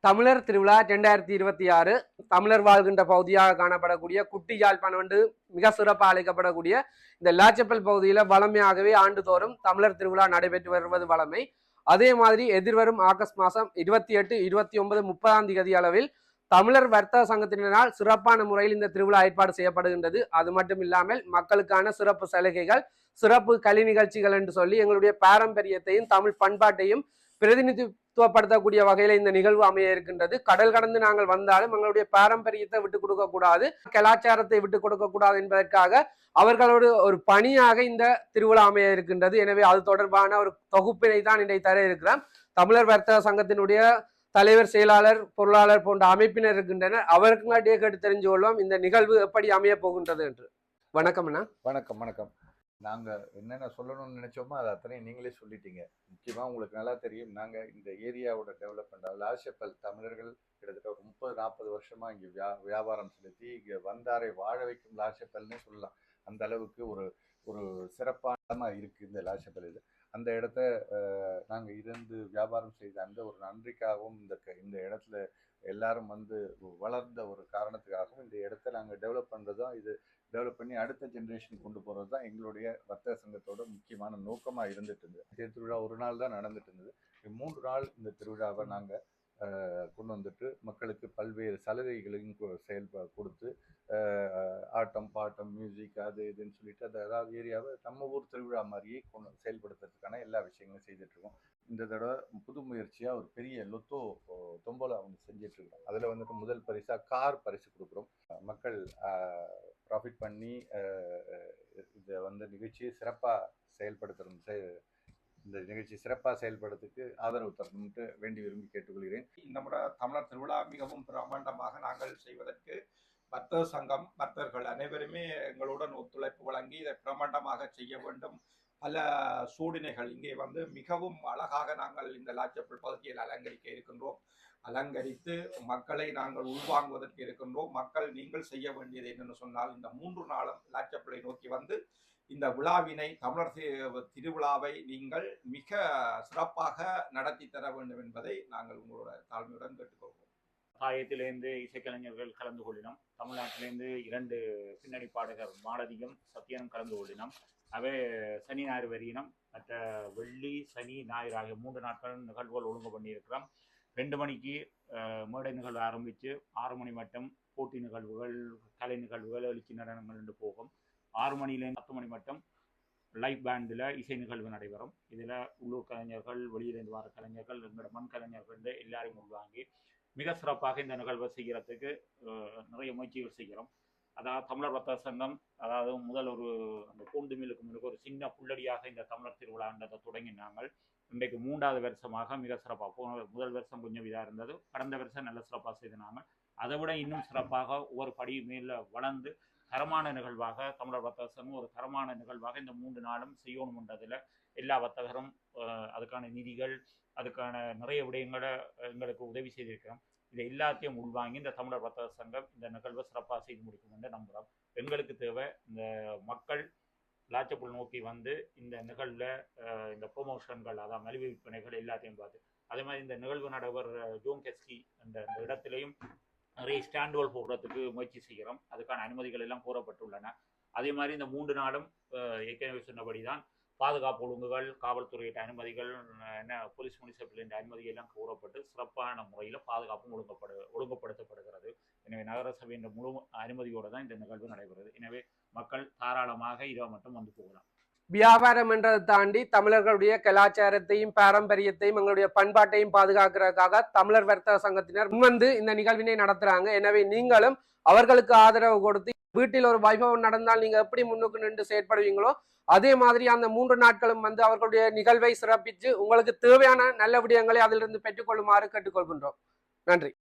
தமிழர் திருவிழா 2026 தமிழர் வாழ்கின்ற பகுதியாக காணப்படக்கூடிய குட்டி யாழ்ப்பாணம் என்று மிக சிறப்பாக அழைக்கப்படக்கூடிய இந்த லாச்சப்பல் பகுதியில் வளமையாகவே ஆண்டுதோறும் தமிழர் திருவிழா நடைபெற்று வருவது வளமை. அதே மாதிரி எதிர்வரும் ஆகஸ்ட் மாதம் 28, 29, 30ஆம் தேதி அளவில் தமிழர் வர்த்தக சங்கத்தினரால் சிறப்பான முறையில் இந்த திருவிழா ஏற்பாடு செய்யப்படுகின்றது. அது மட்டும் இல்லாமல் மக்களுக்கான சிறப்பு சலுகைகள், சிறப்பு கலை நிகழ்ச்சிகள் என்று சொல்லி எங்களுடைய பாரம்பரியத்தையும் தமிழ் பண்பாட்டையும் பிரதிநிதித்துவப்படுத்தக்கூடிய வகையில இந்த நிகழ்வு அமைய இருக்கின்றது. கடல் கடந்து நாங்கள் வந்தாலும் எங்களுடைய பாரம்பரியத்தை விட்டுக் கொடுக்க கூடாது, கலாச்சாரத்தை விட்டுக் கொடுக்க கூடாது என்பதற்காக அவர்களோடு ஒரு பணியாக இந்த திருவிழா அமைய இருக்கின்றது. எனவே அது தொடர்பான ஒரு தொகுப்பினை தான் இன்றைக்கு தர இருக்கிறோம். தமிழர் வர்த்தக சங்கத்தினுடைய தலைவர், செயலாளர், பொருளாளர் போன்ற அமைப்பினர் இருக்கின்றனர். அவர்களுடைய கேட்டு தெரிஞ்சு கொள்வோம் இந்த நிகழ்வு எப்படி அமைய போகின்றது என்று. வணக்கம் அண்ணா. வணக்கம். வணக்கம். நாங்கள் என்னென்ன சொல்லணும்னு நினைச்சோமோ அதை அத்தனையும் நீங்களே சொல்லிட்டீங்க. முக்கியமாக உங்களுக்கு நல்லா தெரியும், நாங்கள் இந்த ஏரியாவோட டெவலப்மெண்ட், லாச்சப்பல் தமிழர்கள் கிட்டத்தட்ட 30-40 வருஷமாக இங்கே வியாபாரம் செலுத்தி இங்கே வந்தாரை வாழ வைக்கும் லாச்சப்பல்னே சொல்லலாம். அந்த அளவுக்கு ஒரு சிறப்பான இருக்குது இந்த லாச்சப்பல். இது அந்த இடத்த நாங்கள் இருந்து வியாபாரம் செய்த அந்த ஒரு நன்றிக்காகவும் இந்த இடத்துல எல்லாரும் வந்து வளர்ந்த ஒரு காரணத்துக்காகவும் இந்த இடத்த நாங்கள் டெவலப் பண்ணுறதும், இது டெவலப் பண்ணி அடுத்த ஜென்ரேஷன் கொண்டு போகிறது தான் எங்களுடைய வர்த்தக சங்கத்தோட முக்கியமான நோக்கமாக இருந்துட்டு இருந்தது. திருவிழா ஒரு நாள் தான் நடந்துட்டு இருந்தது. 3 நாள் இந்த திருவிழாவை நாங்கள் கொண்டு வந்துட்டு மக்களுக்கு பல்வேறு சலுகைகளையும் கொடுத்து ஆட்டம், பாட்டம், மியூசிக், அது இதுன்னு சொல்லிட்டு அதை அதாவது ஏரியாவை நம்ம ஊர் திருவிழா மாதிரியே செயல்படுத்துறதுக்கான எல்லா விஷயங்களும் செய்துட்ருக்கோம். இந்த தடவை புது முயற்சியாக ஒரு பெரிய லொத்தோ தொம்போலா அவங்க செஞ்சிட்ருக்கோம். அதில் வந்துட்டு முதல் பரிசாக கார் பரிசு கொடுக்குறோம். மக்கள் ப்ராஃபிட் பண்ணி இதை வந்து நிகழ்ச்சியை சிறப்பாக இந்த நிகழ்ச்சி சிறப்பாக செயல்படுறதுக்கு ஆதரவு தரணும்ட்டு வேண்டி விரும்பி கேட்டுக்கொள்கிறேன். நம்முடைய தமிழர் திருவிழா மிகவும் பிரமாண்டமாக நாங்கள் செய்வதற்கு வர்த்தக சங்கம், வர்த்தகர்கள் அனைவருமே எங்களுடன் ஒத்துழைப்பு வழங்கி இதை பிரமாண்டமாக செய்ய வேண்டும். பல சூடினைகள் இங்கே வந்து மிகவும் அழகாக நாங்கள் இந்த லாச்சப்பல் பகுதியில் அலங்கரிக்க இருக்கின்றோம். அலங்கரித்து மக்களை நாங்கள் உள்வாங்குவதற்கு இருக்கின்றோம். மக்கள் நீங்கள் செய்ய வேண்டியது என்னென்னு சொன்னால், இந்த 3 நாளும் லாச்சப்பலை நோக்கி வந்து இந்த விழாவினை, தமிழர் திருவிழாவை நீங்கள் மிக சிறப்பாக நடத்தி தர வேண்டும் என்பதை நாங்கள் உங்களோட தாழ்மையுடன் கேட்டுக்கொள்வோம். தாயத்திலிருந்து இசைக்கலைஞர்கள் கலந்து கொள்ளினோம். தமிழ்நாட்டிலிருந்து 2 பின்னணி பாடகர் மாலதியும் சத்யனும் கலந்து கொள்ளினோம். அவை சனி ஞாயிறு வரையினம், மற்ற வெள்ளி, சனி, ஞாயிறு ஆகிய 3 நாட்கள் நிகழ்வுகள் ஒழுங்கு பண்ணியிருக்கிறோம். 2 மணிக்கு மேடை நிகழ்வு ஆரம்பித்து 6 மணி மட்டும் போட்டி நிகழ்வுகள், கலை நிகழ்வுகள், எழுச்சி நடனங்கள் என்று போகும். 6 மணிலேருந்து 10 மணி மட்டும் லைவ் பேண்டில் இசை நிகழ்வு நடைபெறும். இதில் உள்ளூர் கலைஞர்கள், வெளியிலிருந்து வர கலைஞர்கள், எங்களோட மண் கலைஞர்கள் எல்லாரையும் உள்வாங்கி மிக சிறப்பாக இந்த நிகழ்வை செய்கிறதுக்கு நிறைய முயற்சிகள் செய்கிறோம். அதாவது தமிழர் வர்த்தக சங்கம், அதாவது முதல் அந்த பூண்டு மில்லுக்கு முன்னுக்கு ஒரு சின்ன புள்ளடியாக இந்த தமிழர் திருவிழான்றதை தொடங்கி நாங்கள் இன்றைக்கு 3வது வருஷமாக மிக சிறப்பாக, முதல் வருஷம் கொஞ்சம் இதாக இருந்தது, கடந்த வருஷம் நல்ல சிறப்பாக செய்தினாங்க. அதை விட இன்னும் சிறப்பாக ஒவ்வொரு படி மேலே வளர்ந்து தரமான நிகழ்வாக தமிழர் வர்த்தக சங்கம் ஒரு தரமான நிகழ்வாக இந்த 3 நாளும் செய்யணும்ன்றதில் எல்லா வர்த்தகரும் அதுக்கான நிதிகள், அதுக்கான நிறைய விடயங்களை எங்களுக்கு உதவி செய்திருக்கிறோம். இதை எல்லாத்தையும் உள்வாங்கி இந்த தமிழர் வர்த்தக சங்கம் இந்த நிகழ்வை சிறப்பாக செய்து முடிக்கும் என்று நம்புகிறோம். எங்களுக்கு தேவை இந்த மக்கள் லாச்சப்பல் நோக்கி வந்து இந்த நிகழ்வில் இந்த ப்ரொமோஷன்கள், அதாவது மலிவு விற்பனைகள் எல்லாத்தையும் பார்த்து, அதே மாதிரி இந்த நிகழ்வு நடைபெற ஜோன் கெஸ்கி அந்த இடத்துலையும் நிறைய ஸ்டாண்டுகள் போடுறதுக்கு முயற்சி செய்கிறோம். அதுக்கான அனுமதிகள் எல்லாம் கோரப்பட்டுள்ளன. அதே மாதிரி இந்த 3 நாளும் ஏற்கனவே சொன்னபடி தான் பாதுகாப்பு ஒழுங்குகள், காவல்துறையிட்ட அனுமதிகள், போலீஸ் முனிசிபல் அனுமதி எல்லாம் கூறப்பட்டு சிறப்பான முறையில் பாதுகாப்பும் ஒழுங்குபடுத்தப்படுகிறது. எனவே நகரசபையின் முழு அனுமதியோடு தான் இந்த நிகழ்வு நடைபெறுகிறது. எனவே மக்கள் தாராளமாக இரவு மட்டும் வந்து போகலாம். வியாபாரம் என்றதை தாண்டி தமிழர்களுடைய கலாச்சாரத்தையும் பாரம்பரியத்தையும் எங்களுடைய பண்பாட்டையும் பாதுகாக்கிறதுக்காக தமிழர் வர்த்தக சங்கத்தினர் முன்வந்து இந்த நிகழ்வினை நடத்துறாங்க. எனவே நீங்களும் அவர்களுக்கு ஆதரவு கொடுத்து, வீட்டில் ஒரு வைபவம் நடந்தால் நீங்க எப்படி முன்னுக்கு நின்று செயற்படுவீங்களோ அதே மாதிரி அந்த 3 நாட்களும் வந்து அவர்களுடைய நிகழ்வை சிறப்பித்து உங்களுக்கு தேவையான நல்ல விடயங்களை அதிலிருந்து பெற்றுக்கொள்ளுமாறு கேட்டுக்கொள்கின்றோம். நன்றி.